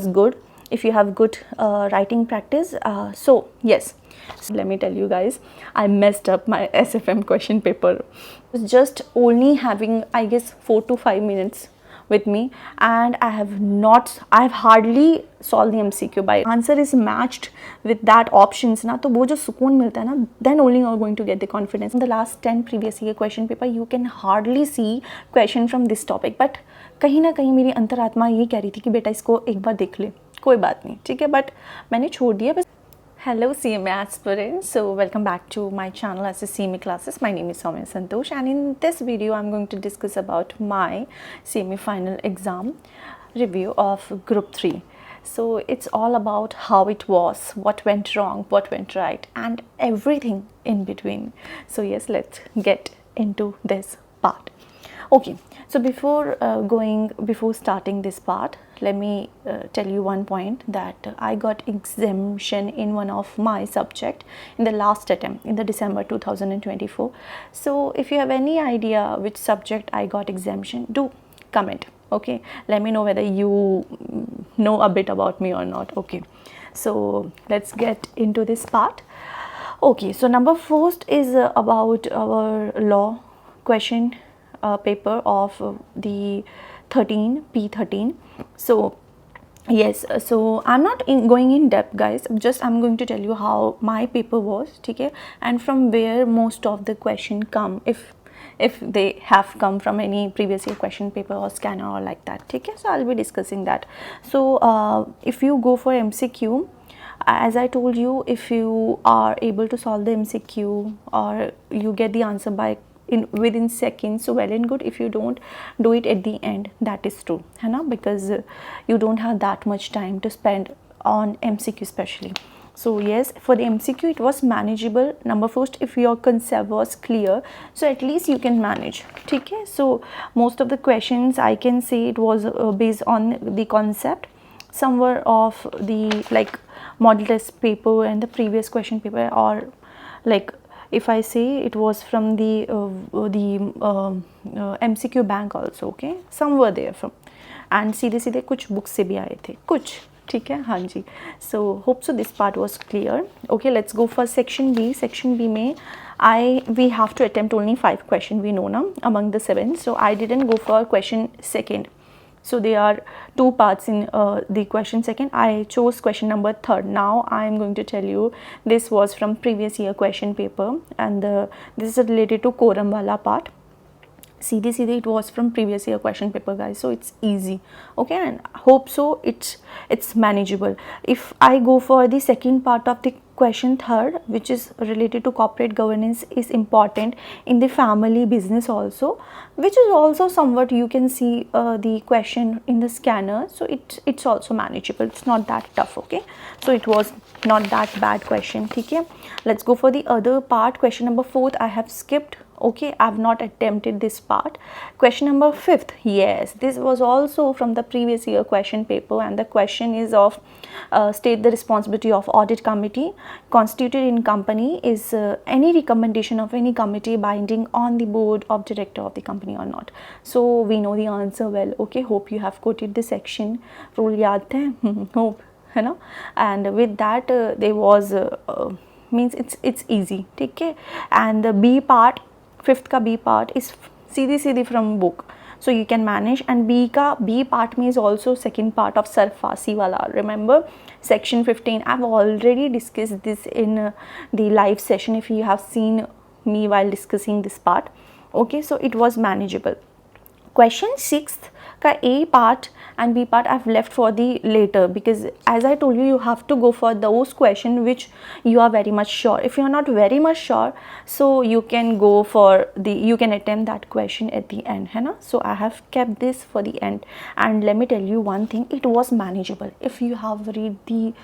is good if you have good writing practice. So yes, so let me tell you guys, I messed up my SFM question paper. Just only having, I guess, 4 to 5 minutes with me, and I've hardly solved the MCQ. By answer is matched with that options ना, तो वो जो सुकून मिलता है ना, then only you're going to get the confidence. In the last 10 previous year question paper, you can hardly see question from this topic, but कहीं ना कहीं मेरी अंतरात्मा ये कह रही थी कि बेटा इसको एक बार देख ले, कोई बात नहीं, ठीक है, बट मैंने छोड़ दिया बस. Hello CMA aspirants, so welcome back to my channel as a CMA classes. My name is Soumya Santosh, and in this video I'm going to discuss about my CMA final exam review of group 3. So it's all about how it was, what went wrong, what went right, and everything in between. So yes, let's get into this part. Okay, so before starting this part, let me tell you one point, that I got exemption in one of my subject in the last attempt in the December 2024. So if you have any idea which subject I got exemption, do comment. Okay, let me know whether you know a bit about me or not. Okay, so let's get into this part. Okay, so number first is about our law question paper of the P13. So yes, so I'm not going in depth guys, just I'm going to tell you how my paper was, okay, and from where most of the question come, if they have come from any previous year question paper or scanner or like that, okay. So I'll be discussing that. So if you go for MCQ, as I told you, if you are able to solve the MCQ or you get the answer by within seconds, so well and good. If you don't do it at the end, that is true, है ना, because you don't have that much time to spend on MCQ especially. So yes, for the MCQ it was manageable. Number first, if your concept was clear, so at least you can manage, okay. So most of the questions I can say it was based on the concept, somewhere of the like model test paper and the previous question paper, or like if I say it was from the MCQ bank also, okay, some were there from, and सीधे कुछ books से भी आए थे कुछ, ठीक है, हाँ जी. So hope so this part was clear. Okay, let's go for section B. Section B में we have to attempt only 5 questions, we know ना, among the 7. So I didn't go for question second. So there are 2 parts in the question second. I chose question number 3rd. Now I am going to tell you, this was from previous year question paper, and this is related to quorum wala part. सीधे it was from previous year question paper guys, so it's easy, okay, and hope so it's manageable. If I go for the second part of the question 3rd, which is related to corporate governance, is important in the family business also, which is also somewhat you can see the question in the scanner, so it's also manageable, it's not that tough, okay. So it was not that bad question, okay. Let's go for the other part. Question number 4th I have skipped, okay, I have not attempted this part. Question number 5th, yes, this was also from the previous year question paper, and the question is of state the responsibility of audit committee constituted in company. Is any recommendation of any committee binding on the board of director of the company or not? So we know the answer well, okay. Hope you have quoted the section, rule याद है, hope, है ना. And with that there was means it's easy, ठीक है. And the B part, 5th का B part is Sidhi from book, so you can manage. And B part means also second part of Sarfasi wala. Remember section 15, I've already discussed this in the live session if you have seen me while discussing this part, okay. So it was manageable. Question 6th का A part and B part I've left for the later, because as I told you, you have to go for those questions which you are very much sure. If you are not very much sure, so you can go for you can attempt that question at the end, है ना. So I have kept this for the end, and let me tell you one thing, it was manageable if you have read the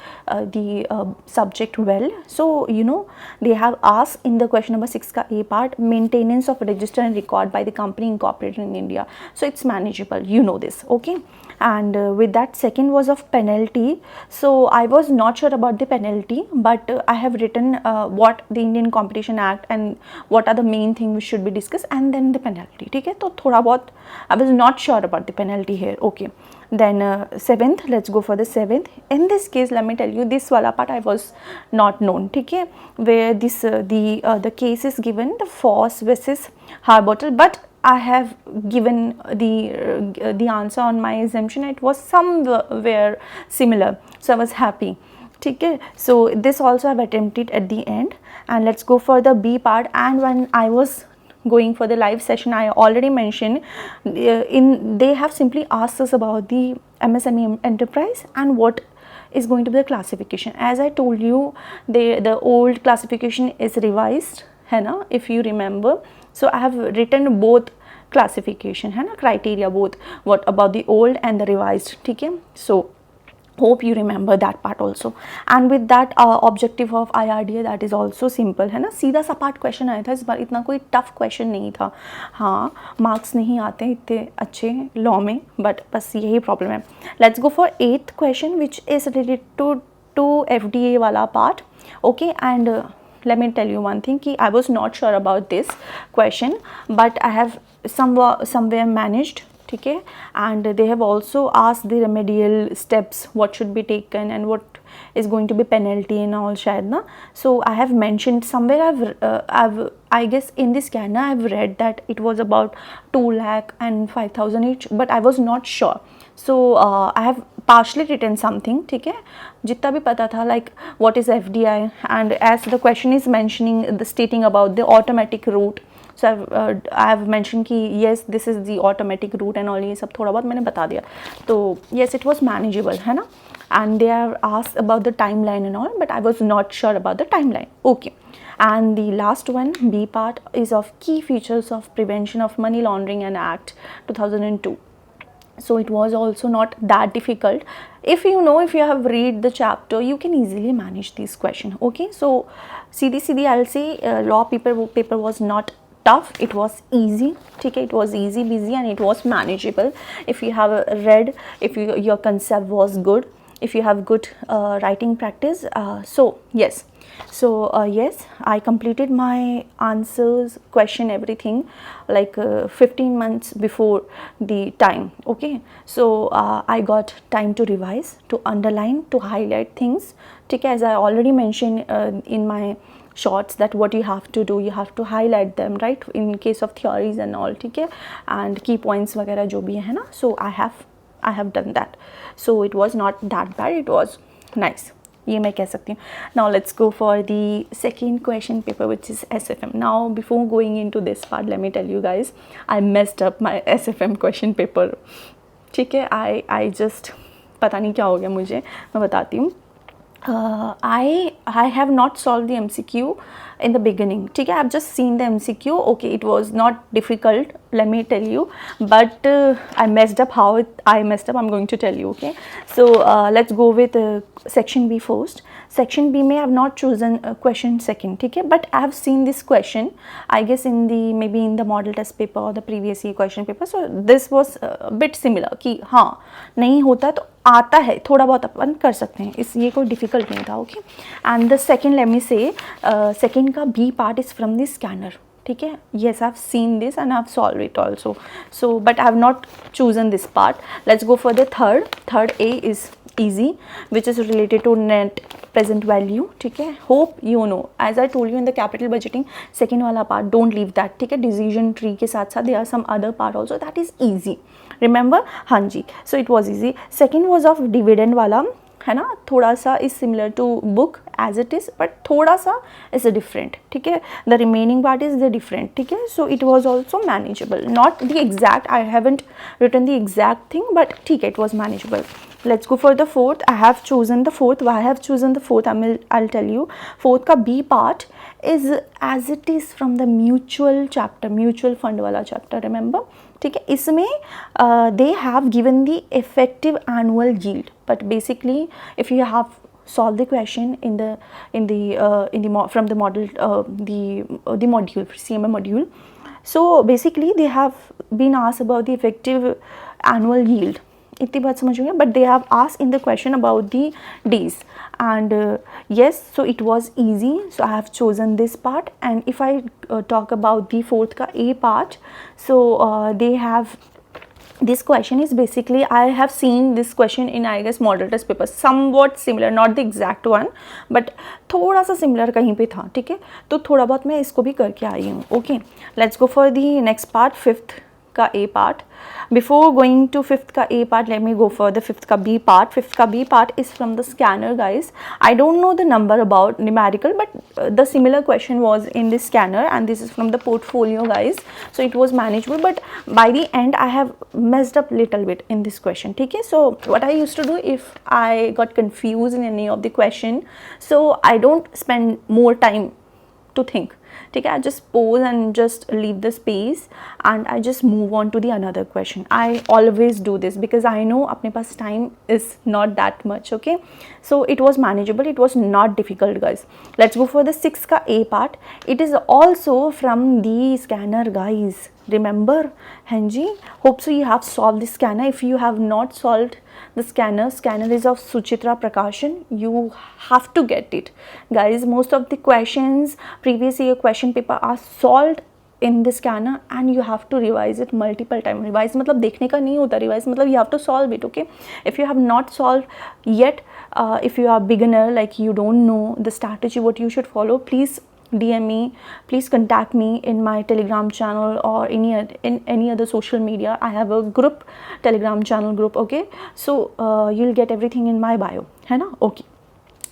subject well. So you know they have asked in the question number 6 का A part, maintenance of register and record by the company incorporated in India. So it's manageable, you know this, okay. And with that, second was of penalty. So I was not sure about the penalty, but I have written what the Indian Competition Act and what are the main things which should be discussed, and then the penalty, ठीक है. तो थोड़ा बहुत I was not sure about the penalty here, okay. Then seventh, let's go for the seventh. In this case, let me tell you, this wala part I was not known, okay, where this the case is given, the Foss versus Harbottle, but I have given the answer on my exemption. It was somewhere similar, so I was happy. Okay, so this also I've attempted at the end. And let's go for the B part. And when I was going for the live session, I already mentioned they have simply asked us about the MSME enterprise and what is going to be the classification. As I told you, the old classification is revised, है ना, if you remember. So I have written both classification, है ना, criteria both, what about the old and the revised, ठीक है. So hope you remember that part also. And with that objective of IRDA, that is also simple, है ना, सीधा सा part question आया था इस बार, इतना कोई टफ क्वेश्चन नहीं था. हाँ, मार्क्स नहीं आते इतने अच्छे लॉ में, बट बस यही प्रॉब्लम है. Let's go for 8th question which is related to FDA वाला part. Okay, and let me tell you one thing, ki I was not sure about this question, but I have somewhere managed, ठीक है. And they have also asked the remedial steps, what should be taken and what is going to be penalty and all, शायद ना. So I have mentioned somewhere, I guess in this scanner I've read that it was about 2 lakh and 5,000 each, but I was not sure. So I have partially written something, ठीक है, जितना भी पता था, like what is FDI, and as the question is mentioning, stating about the automatic route. So I have mentioned कि yes, this is the automatic route and all, ये सब थोड़ा बहुत मैंने बता दिया. तो yes, it was manageable, है ना. And they have asked about the timeline and all, but I was not sure about the timeline. Okay. And the last one, B part, is of key features of prevention of money laundering and Act 2002. So it was also not that difficult. If you know, if you have read the chapter, you can easily manage this question. Okay, so CD I'll say law paper was not tough, it was easy, okay, it was easy busy and it was manageable. If you have read, if your concept was good, if you have good writing practice, so yes. So yes, I completed my answers, question, everything, like 15 months before the time. Okay, so I got time to revise, to underline, to highlight things. Okay, as I already mentioned in my shorts, that what you have to do, you have to highlight them, right, in case of theories and all, ठीक है, and key points वगैरह जो भी है ना. So I have done that. So it was not that bad, it was nice, ये मैं कह सकती हूँ. Now let's go for the second question paper, which is SFM. Now before going into this part, let me tell you guys, I messed up my SFM question paper. ठीक है, I just पता नहीं क्या हो गया मुझे, मैं बताती हूँ. I have not solved the MCQ in the beginning. ठीक है, I've just seen the MCQ. Okay, it was not difficult, let me tell you, but I messed up. How I messed up, I'm going to tell you. Okay, so let's go with section B first. Section B में I have not chosen question second, ठीक है, but I have seen this question, I guess maybe in the model test paper or the previous year question paper. So this was a bit similar कि हाँ नहीं होता तो आता है, थोड़ा बहुत अपन कर सकते हैं, इस ये कोई difficult नहीं था. Okay, and the second, let me say, second का B part is from the scanner. ठीक है, yes, I've seen this and I've solved it also. So but I have not chosen this part. Let's go for the third A is easy, which is related to net present value. ठीक है, hope you know, as I told you in the capital budgeting, second वाला part, don't leave that. ठीक है, decision tree के साथ साथ there are some other part also that is easy, remember. हाँ जी, so it was easy. Second was of dividend वाला, है ना, थोड़ा सा is similar to book as it is, but थोड़ा सा is different. ठीक है, the remaining part is the different. ठीक है, so it was also manageable, not the exact, I haven't written the exact thing, but ठीक है, it was manageable. Let's go for the fourth. I have chosen the fourth. Why I have chosen the fourth, I'll tell you. Fourth का B part is as it is from the mutual chapter, mutual fund वाला chapter, remember. ठीक है, इसमें they have given the effective annual yield, but basically if you have solved the question from the model, the module, CMA module, so basically they have been asked about the effective annual yield. इतनी बात समझ गए, but they have asked in the question about the days, and yes, so it was easy, so I have chosen this part. And if I talk about the fourth का A part, so they have this question is basically, I have seen this question in I guess model test paper, somewhat similar, not the exact one but थोड़ा सा similar कहीं पे था, ठीक है, तो थोड़ा बहुत मैं इसको भी करके आई हूँ. Okay, let's go for the next part, fifth का A part. Before going to fifth का A part, let me go for the fifth का B पार्ट. फिफ्थ का B part is from the scanner guys. I don't know the number about numerical, but the similar question was in this scanner and this is from the portfolio guys, so it was manageable, but by the end I have messed up little bit in this question, okay. So what I used to do, if I got confused in any of the question, so I don't spend more time to think, ठीक है, I just pause and just leave the space and I just move on to the another question. I always do this because I know अपने पास time is not that much, okay. So it was manageable, it was not difficult guys. Let's go for the sixth का A part. It is also from the scanner guys, remember. हाँ जी, hope so you have solved the scanner. If you have not solved the scanner is of Suchitra Prakashan, you have to get it guys. Most of the questions, previous year question paper are solved in the scanner and you have to revise it multiple times. Revise मतलब देखने का नहीं होता, revise मतलब you have to solve it, okay. If you have not solved yet, if you are beginner, like you don't know the strategy what you should follow, please DM me, please contact me in my Telegram channel or in any other social media. I have a group, Telegram channel group, okay. So you'll get everything in my bio, है ना, okay.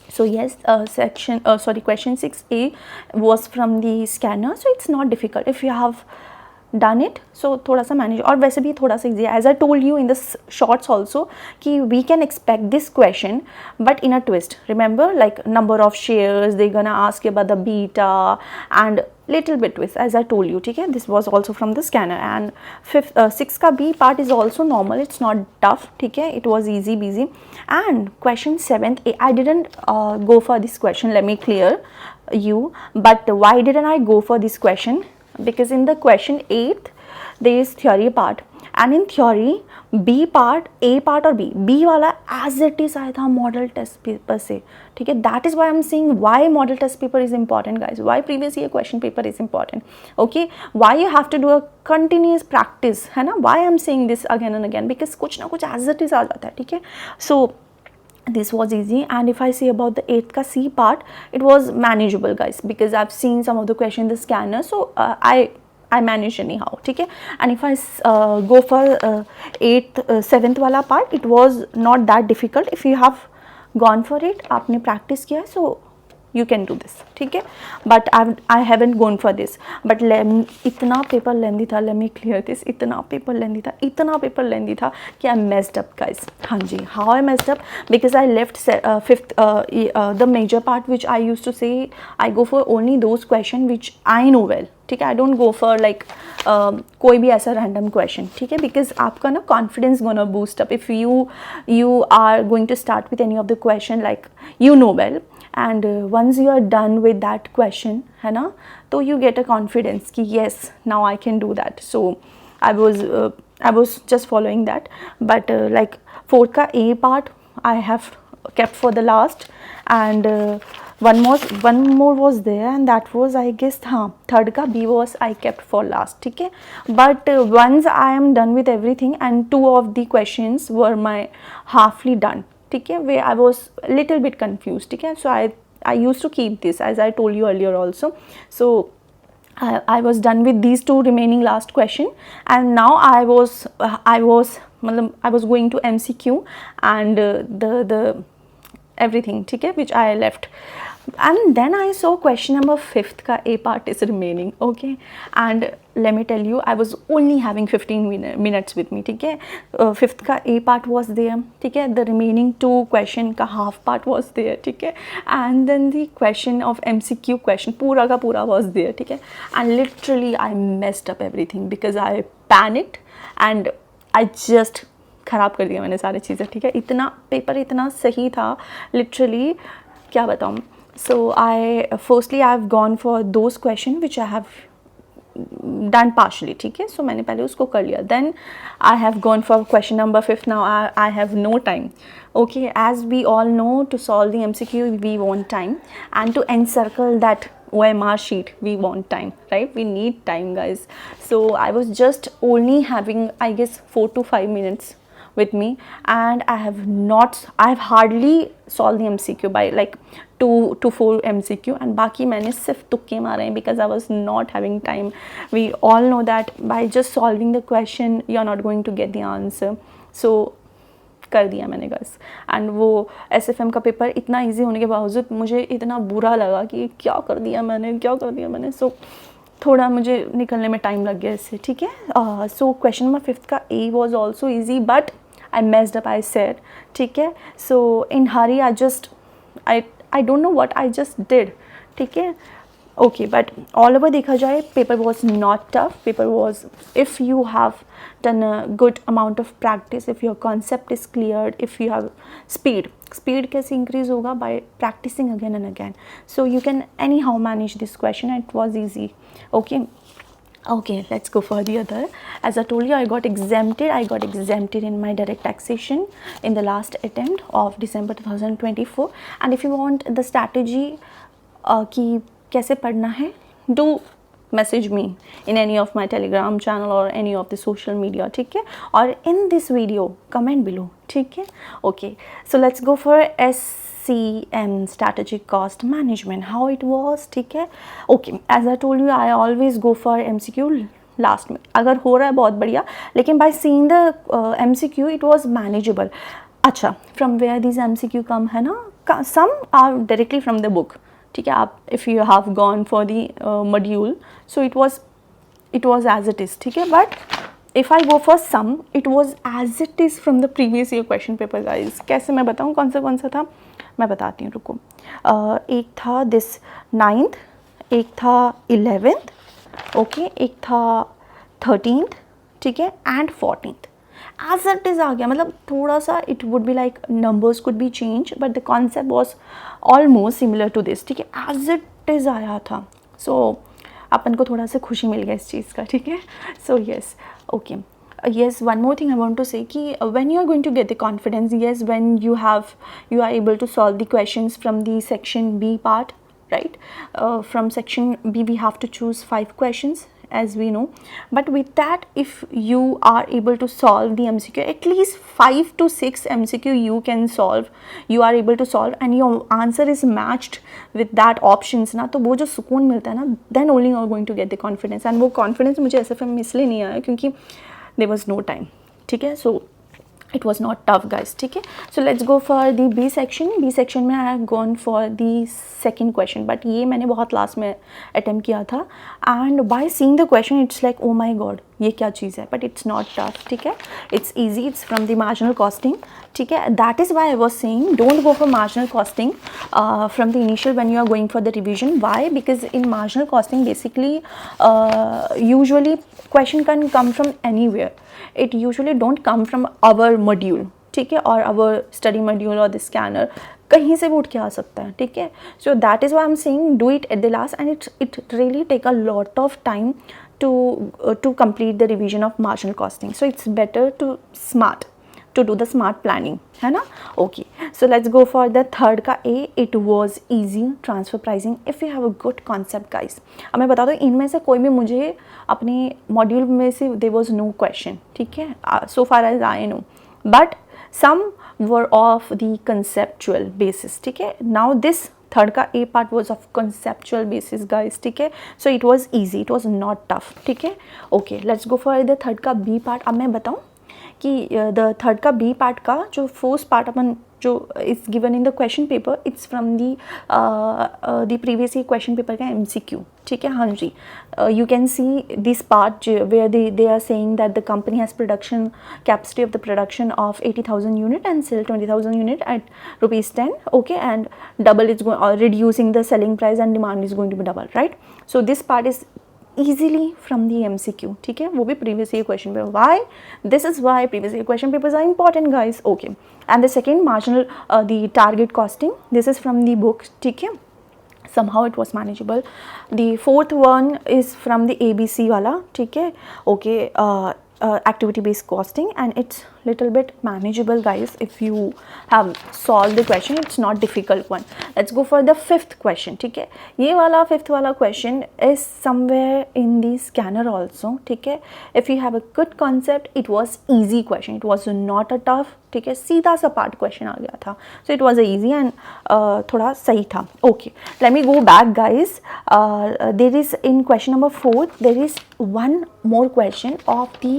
So yes, question 6A was from the scanner, so it's not difficult if you have done it. So थोड़ा सा manage, और वैसे भी थोड़ा सा easy, as I told you in the shorts also कि we can expect this question but in a twist. Remember, like number of shares, they're gonna ask you about the beta and little bit twist, as I told you, ठीक है. This was also from the scanner. And sixth का B part is also normal, it's not tough, ठीक है, it was easy busy. And question 7th A, I didn't go for this question, let me clear you. But why didn't I go for this question? Because in the question 8th there is theory part, and in theory B part, A part और B वाला as it is आया था model test paper से, ठीक है. That is why I am saying why model test paper is important guys, why previous year question paper is important, okay. Why you have to do a continuous practice, है ना. Why I am saying this again and again, because कुछ ना कुछ as it is आ जाता है, ठीक है. So this was easy. And if I say about the 8th ka C part, it was manageable guys, because I've seen some of the question in the scanner, so I managed anyhow, ठीक है. And if I go for 7th वाला part, it was not that difficult. If you have gone for it, आपने practice किया, so you can do this, ठीक है. But I haven't gone for this. But इतना paper lengthy था, let me clear this, इतना paper lengthy था कि I messed up guys. हाँ जी, how I messed up? Because I left fifth the major part which I used to say I go for only those question which I know well, ठीक है. I don't go for like कोई भी ऐसा random question, ठीक है. Because आपका ना confidence gonna boost up if you are going to start with any of the question like you know well, and once you are done with that question, है ना, तो you get a confidence कि yes, now I can do that. So I was just following that. But like 4th का A part I have kept for the last, and one more was there, and that was I guess हाँ 3rd का B was I kept for last, ठीक है. But once I am done with everything and 2 of the questions were my halfly done, ठीक है, where I was little bit confused, ठीक है. So I used to keep this, as I told you earlier also. So I was done with these 2 remaining last question, and now I was going to MCQ and the everything, ठीक है, which I left. And then I saw question number 5th का A part is remaining, okay. And let me tell you, I was only having 15 minutes with me, ठीक है. 5th का A part was there, ठीक है. The remaining 2 question का half part was there, ठीक है. And then the question of MCQ question पूरा का पूरा was there, ठीक है. And literally I messed up everything because I panicked and I just ख़राब कर दिया मैंने सारी चीज़ें, ठीक है. इतना पेपर इतना सही था, literally क्या बताऊँ. So firstly I have gone for those question which I have done partially, ठीक है. So मैंने पहले उसको कर लिया. Then I have gone for question number 5. Now I have no time, okay. As we all know, to solve the MCQ we want time, and to encircle that OMR sheet, we want time, right? We need time, guys. So I was just only having, I guess, 4 to 5 minutes with me, and I've hardly solved the MCQ by like 2 to 4 MCQ, and बाकी मैंने सिर्फ तुक्के मारे हैं because I was not having time. We all know that by just solving the question you're not going to get the answer. So कर दिया मैंने guys. And वो SFM का पेपर इतना इजी होने के बावजूद मुझे इतना बुरा लगा कि क्या कर दिया मैंने. सो थोड़ा मुझे निकलने में टाइम लग गया इससे, ठीक है. सो क्वेश्चन नंबर 5 का A was also easy, but I messed up, I said, ठीक है. So in hurry I don't know what I just did, ठीक है. Okay, but all over देखा जाए paper was not tough. Paper was, if you have done a good amount of practice, if your concept is cleared, if you have speed कैसे increase होगा? By practicing again and again. So you can anyhow manage this question, and it was easy. Okay, let's go for the other. As I told you, I got exempted in my direct taxation in the last attempt of December 2024. And if you want the strategy कि कैसे पढ़ना है, do message me in any of my Telegram channel or any of the social media, ठीक है. और in this video comment below, ठीक है. Okay, so let's go for SCM, strategic cost management, how it was, ठीक है. Okay, as I told you, I always go for MCQ last में. अगर हो रहा है बहुत बढ़िया, लेकिन by seeing the MCQ it was manageable. अच्छा, from where these MCQ come है ना, some are directly from the book, ठीक है. आप if you have gone for the module, so it was as it is, ठीक है. But if I go for some, it was as it is from the previous year question paper, guys. कैसे मैं बताऊँ कौन सा था, मैं बताती हूँ, रुको. एक था this 9th, एक था 11th, ओके, एक था 13th, ठीक है, and 14th. As it is आ गया, मतलब थोड़ा सा it would be like numbers could be changed, but the concept was almost similar to this, ठीक है. As it is आया था, so अपन को थोड़ा सा खुशी मिल गया इस चीज़ का, ठीक है. So yes, okay. Yes, one more thing I want to say कि when you are going to get the confidence, yes, when you are able to solve the questions from the section B part, right? From section B we have to choose 5 questions, as we know. But with that, if you are able to solve the MCQ, at least 5 to 6 MCQ you are able to solve, and your answer is matched with that options ना, तो वो जो सुकून मिलता है ना, then only you are going to get the confidence. And वो confidence मुझे SFM में इसलिए नहीं आया क्योंकि there was no time, ठीक है. So it was not tough, guys, ठीक है. So let's go for the B section में I have gone for the second question, but ये मैंने बहुत लास्ट में attempt किया था, and by seeing the question it's like, oh my god, ये क्या चीज़ है, but it's not tough, ठीक है. It's easy, it's from the marginal costing, ठीक है. That is why I was saying don't go for marginal costing from the initial when you are going for the revision. Why? Because in marginal costing basically usually question can come from anywhere. It usually don't come from our module, ठीक है, और our study module or the scanner, कहीं से भी उठ के आ सकता है, ठीक है. So that is why I'm saying do it at the last, and it really take a lot of time to complete the revision of marginal costing. So it's better to do the smart planning, है ना. Okay, so let's go for the third का A. It was easy, transfer pricing. If you have a good concept, guys, अब मैं बता दूँ इनमें से कोई भी मुझे अपने मॉड्यूल में से there was no question, ठीक है, so far as I know, but some were of the conceptual basis, ठीक है. Now this third का A part was of conceptual basis, guys, ठीक है. So it was easy, it was not tough, ठीक है. Okay, let's go for the third का B part. अब मैं बताऊँ कि द थर्ड का बी पार्ट का जो फर्स्ट पार्ट अपन जो it's given in the question paper, it's from the previous year question paper का MCQ, ठीक है. हाँ जी, you can see this part where they are saying that the company has production capacity of the production of 80,000 unit and sell 20,000 unit at ₹10, okay, and double is reducing the selling price and demand is going to be double, right. So this part is easily from the MCQ, ठीक है, वो भी previous year question paper. Why? This is why previous year question papers are important, guys. Okay, and the second marginal the target costing, this is from the book, ठीक है. Somehow it was manageable. The fourth one is from the ABC वाला, ठीक है. Okay, activity based costing, and it's little bit manageable guys. If you have solved the question, it's not difficult one. Let's go for the fifth question. ठीक है, ये वाला fifth वाला question is somewhere in the scanner also. ठीक है, if you have a good concept, it was easy question, it was not a tough. ठीक है, सीधा सा पार्ट क्वेश्चन आ गया था, so it was easy and थोड़ा सही था. Okay, late me go back guys. There is in question number 4 there is one more question of the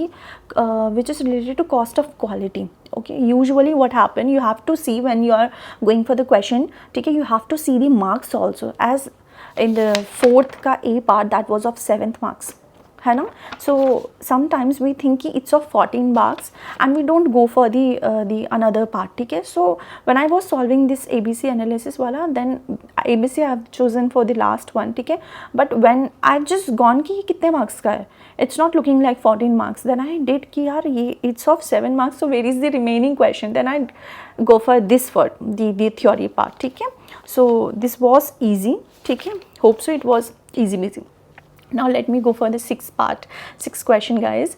which is related to cost of quality. Okay, usually what happen, you have to see when you are going for the question, ठीक है, you have to see the marks also, as in the 4th का A part that was of 7th marks, है ना. So sometimes we think कि it's of 14 marks and we don't go for the another part. ठीक है, so when I was solving this ABC analysis वाला, then ABC I have chosen for the last one. ठीक है, but when I just gone कि कितने marks का है, it's not looking like 14 marks, then I did कि यार ये it's of 7 marks, so where is the remaining question, then I go for this for the theory part. ठीक है, so this was easy. ठीक है, hope so it was easy. Now let me go for the sixth question guys.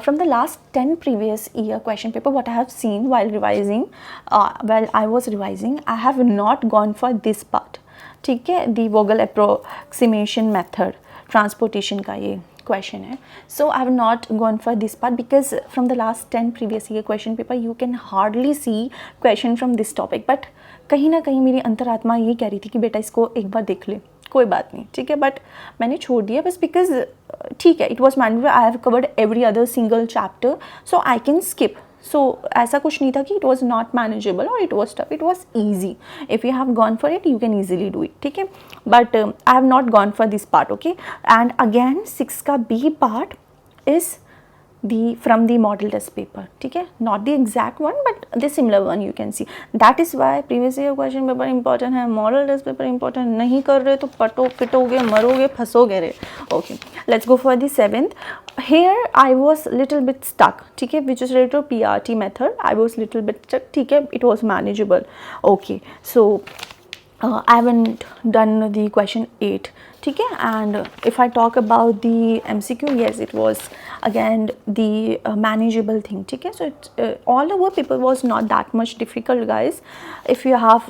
From the last 10 previous year question paper, what I have seen while revising, I was revising, I have not gone for this part. ठीक है, the Vogel approximation method, transportation का ये question है. So I have not gone for this part because from the last 10 previous year question paper you can hardly see question from this topic. But कहीं ना कहीं मेरी अंतरात्मा ये कह रही थी कि बेटा इसको एक बार देख ले, कोई बात नहीं. ठीक है, बट मैंने छोड़ दिया बस बिकॉज ठीक है, it was mandatory, I have covered every other single chapter, so I can skip. So ऐसा कुछ नहीं था कि इट वॉज नॉट मैनेजेबल और it was tough, it was easy. If you have gone for it you can easily do it. ठीक है, but I have not gone for this part. Okay, and again 6 का B part is from the model test paper. ठीक है, not the exact one but the similar one you can see. That is why previous year question paper important है, model test paper important नहीं कर रहे तो पिटोगे, मरोगे, फंसोगे रे. Okay, let's go for the 7th. Here I was little bit stuck. ठीक है, which is related to PRT method. I was little bit stuck. ठीक है, it was manageable. Okay, so I haven't done the question 8. ठीक है, and if I talk about the MCQ, yes it was again the manageable thing. ठीक है, so it's all over paper was not that much difficult guys if you have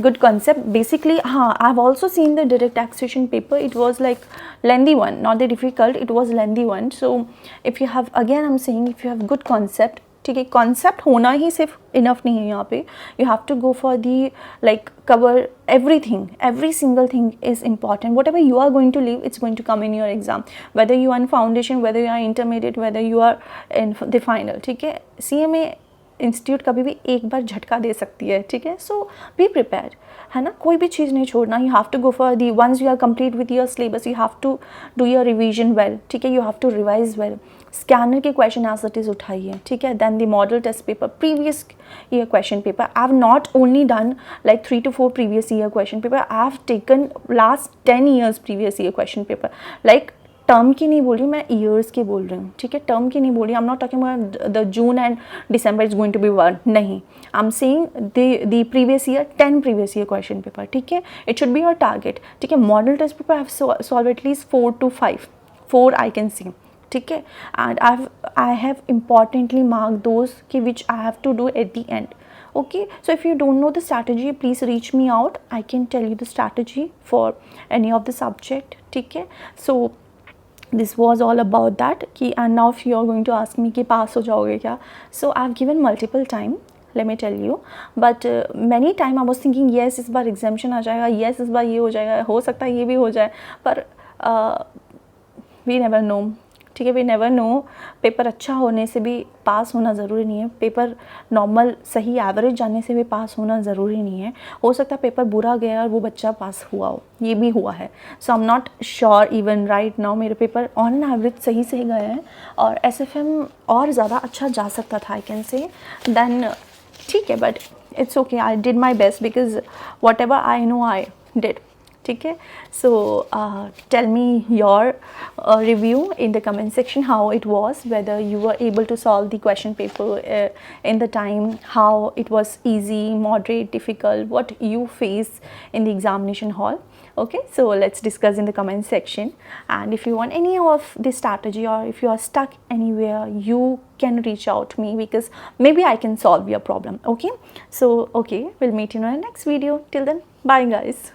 good concept. Basically हाँ, I've also seen the direct taxation paper, it was like lengthy one, not the difficult, it was lengthy one. So if you have, again I'm saying, if you have good concept, ठीक है, concept होना ही सिर्फ enough नहीं है यहाँ पे, you have to go for the like cover everything, every single thing is important. Whatever you are going to leave, it's going to come in your exam, whether you are in foundation, whether you are intermediate, whether you are in the final. ठीक है, CMA institute कभी भी एक बार झटका दे सकती है. ठीक है, सो बी प्रिपेयर्ड, है ना, कोई भी चीज़ नहीं छोड़ना. You have to go for the, once you are complete with your syllabus you have to do your revision well. ठीक है, you have to revise well. Scanner के क्वेश्चन एज इट इज उठाइए. ठीक है, then the model test paper, previous year question paper. I have not only done like 3 to 4 previous year question paper, I have taken last 10 years previous year question paper. Like term की नहीं बोल रही, मैं years की बोल रही हूँ. ठीक है, टर्म की नहीं बोल रही, I am not talking about the June and December is going to be one, नहीं, I am saying the previous year 10 previous year question paper. ठीक है, it should be your target. ठीक है, model test paper I have solve at least 4 to 5, 4 I can see. ठीक है, and I have importantly mark those कि which I have to do at the and. Okay, so if you don't know the strategy, please reach me out, I can tell you the strategy for any of the subject. ठीक है, so this was all about that कि, and now if you are going to ask me कि पास हो जाओगे क्या, so I have given multiple time, let me tell you, but many time I was thinking yes इस बार exemption आ जाएगा, yes इस बार ये हो जाएगा, हो सकता है ये भी हो जाए, पर we never know. ठीक है, वी नेवर नो. पेपर अच्छा होने से भी पास होना ज़रूरी नहीं है, पेपर नॉर्मल सही एवरेज जाने से भी पास होना ज़रूरी नहीं है. हो सकता है पेपर बुरा गया और वो बच्चा पास हुआ हो, ये भी हुआ है. So I am not sure even right now मेरे पेपर ऑन एन एवरेज सही से गए हैं और SFM और ज़्यादा अच्छा जा सकता था आई कैन से देन. ठीक है, but it's okay, I did my best because whatever I know I did. ठीक है, so tell me your review in the comment section how it was, whether you were able to solve the question paper in the time, how it was easy, moderate, difficult, what you face in the examination hall. Okay, so let's discuss in the comment section, and if you want any of this strategy or if you are stuck anywhere, you can reach out to me because maybe I can solve your problem. Okay, so okay, we'll meet you in our next video. Till then, bye guys.